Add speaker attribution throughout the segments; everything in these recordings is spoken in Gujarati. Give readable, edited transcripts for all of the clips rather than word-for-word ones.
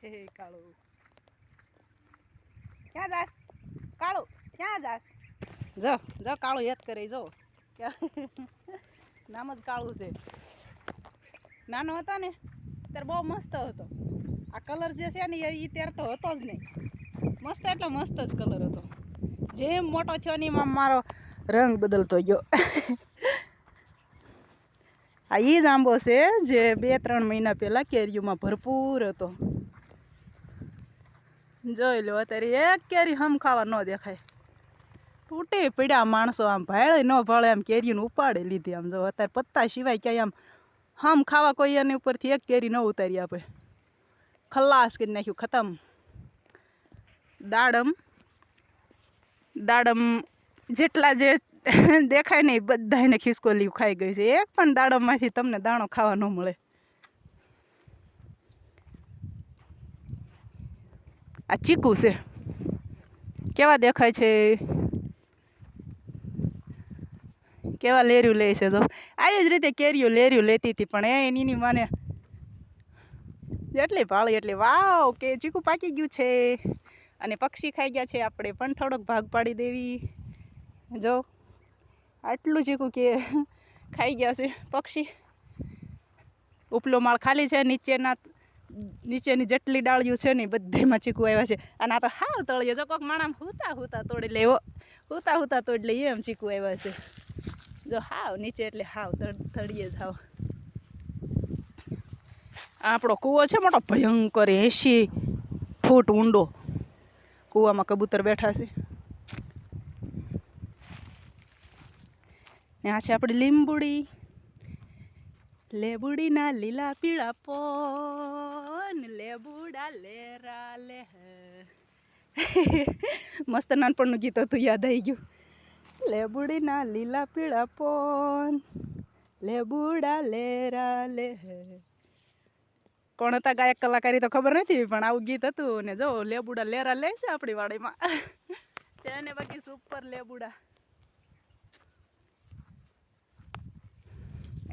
Speaker 1: હે કાળુ ક્યાં જાસ? કાળુ ક્યાં જાસ? જો જો કાળુ યાદ કરે જો નામ જ કાળું છે. નાનો હતો ને ત્યારે બહુ મસ્ત હતો. આ કલર જે છે ને એ ત્યારે તો હતો જ નહીં. મસ્ત એટલે મસ્ત જ કલર હતો. જેમ મોટો થયો ને એમાં મારો રંગ બદલતો ગયો. આ એ જ આંબો છે જે 2-3 મહિના પહેલાં કેરીઓમાં ભરપૂર હતો. જોઈ લો અત્યારે એક કેરી હમ ખાવા ન દેખાય. તૂટી પડ્યા માણસો આમ ભાળે ન ભાળે આમ કેરીને ઉપાડી લીધી. આમ જો અત્યારે પત્તા સિવાય ક્યાંય આમ હમ ખાવા કોઈ એની ઉપરથી એક કેરી ન ઉતારી આપે. ખલાસ કરી નાખ્યું, ખતમ. દાડમ જેટલા જે દેખાય ને બધાને ખિસકોલી ખાઈ ગઈ છે. એક પણ દાડમમાંથી તમને દાણો ખાવા ન મળે. આ ચીકુ છે, કેવા દેખાય છે, કેવા લેર્યું લે છે. જો આવી જ રીતે કેરીઓ લેર્યું લેતી હતી પણ એની માને જેટલી ભાળી એટલી. વાવ કે ચીકુ પાકી ગયું છે અને પક્ષી ખાઈ ગયા છે. આપણે પણ થોડોક ભાગ પાડી દેવી. જો આટલું ચીકુ કે ખાઈ ગયા છે પક્ષી. ઉપલો માળ ખાલી છે. નીચેની જેટલી ડાળીઓ છે ને બધીમાં ચીકુ આવ્યા છે. અને આ તો હાવ તળીએ. જો કોઈક માણસ હુતા તોડી લે, હુતા તોડી લે એમ ચીકુ આવ્યા છે. જો હાવ નીચે એટલે હાવ તળીએ જ હાવ. આપણો કૂવો છે મોટો ભયંકર 80 ફૂટ ઊંડો. કૂવામાં કબૂતર બેઠા છે. ને આ છે આપણી લીંબુડી. લેબુડીના લીલા પીળા પોન, લેબુડા લેરા લે. મસ્ત નાનપણનું ગીત હતું, યાદ આવી ગયું. લેબુડીના લીલા પીળા પોન, લેબુડા લેરા લે. કોણ હતા ગાયક કલાકારી તો ખબર નથી પણ આવું ગીત હતું. ને જો લેબુડા લેરા લે છે આપણી વાડીમાં. છે ને બાકી સુપર લેબુડા.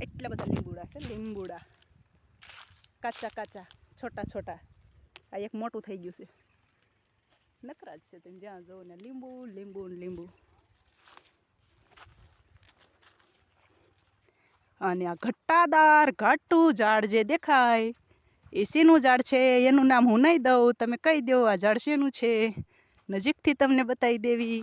Speaker 1: એટલા બધા લીંબુડા છે. લીંબુડા કાચા છોટા. આ એક મોટું થઈ ગયું છે. નકરા જ છે તમે જ્યાં જોવો ને લીંબુ. અને આ ઘટ્ટાદાર ઘાટું ઝાડ જે દેખાય એ શેનું ઝાડ છે એનું નામ હું નહીં દઉં, તમે કહી દો આ ઝાડ શેનું છે. નજીકથી તમને બતાવી દેવી.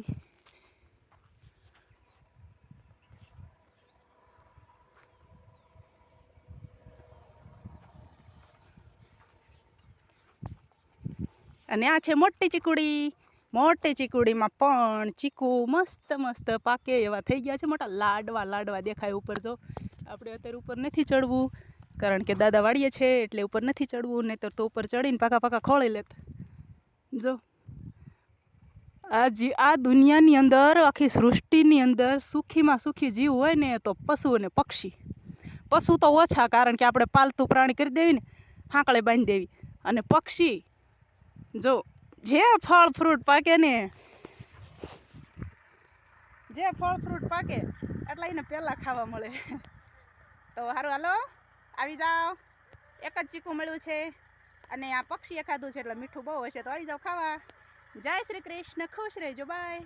Speaker 1: અને આ છે મોટી ચીકુડી. મોટી ચીકુડીમાં પણ ચીકુ મસ્ત પાકે એવા થઈ ગયા છે. મોટા લાડવા દેખાય ઉપર. જો આપણે અત્યારે ઉપર નથી ચડવું કારણ કે દાદા વાડીએ છે એટલે ઉપર નથી ચડવું, નહીં તો ઉપર ચડીને પાકા ખોળી લેત. જો આ દુનિયાની અંદર, આખી સૃષ્ટિની અંદર સુખીમાં સુખી જીવ હોય ને તો પશુ અને પક્ષી. પશુ તો ઓછા કારણ કે આપણે પાલતુ પ્રાણી કરી દેવી ને, હાંકળે બાંધી દેવી. અને પક્ષી જો જે ફળ ફ્રૂટ પાકે એટલે એને પહેલાં ખાવા મળે. તો સારું હાલો આવી જાઓ. એક જ ચીકુ મળ્યું છે અને આ પક્ષીએ ખાધું છે એટલે મીઠું બહુ હશે તો આવી જાઓ ખાવા. જય શ્રી કૃષ્ણ. ખુશ રહેજો. બાય.